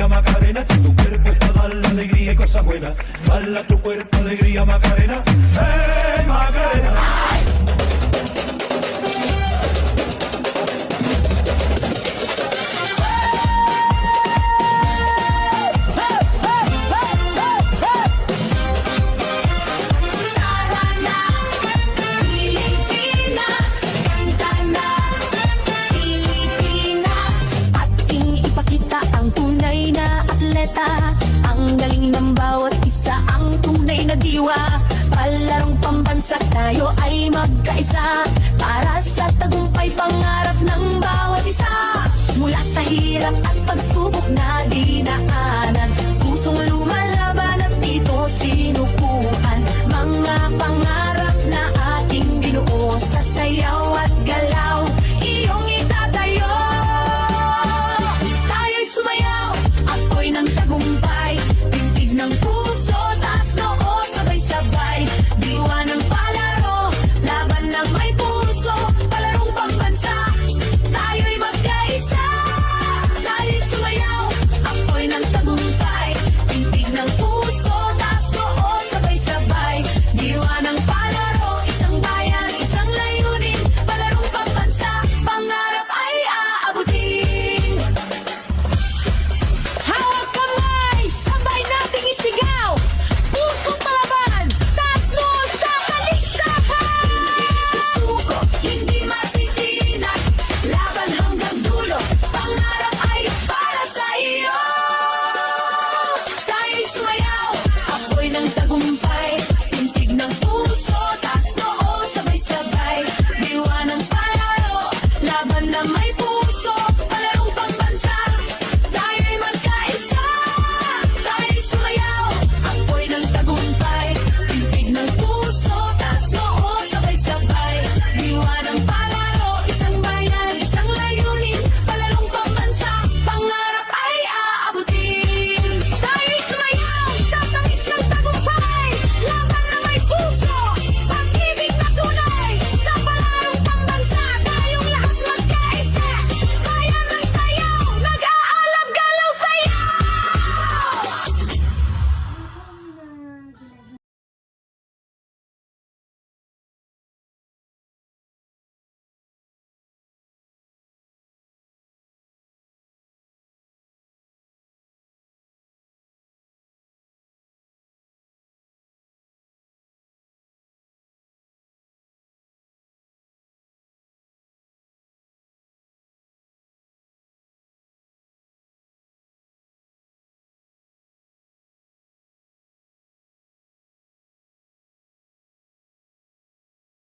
Macarena, que tu cuerpo es para dar la alegría y cosas buenas. Bala tu cuerpo, alegría, Macarena. ¡Hey, Macarena! Ang galing ng bawat isa, ang tunay na diwa. Palarong pambansa, tayo ay magkaisa para sa tagumpay pangarap ng bawat isa. Mula sa hirap at pagsubok na dinaanan, pusong lumalaban at dito sinukuhan mga pangarap.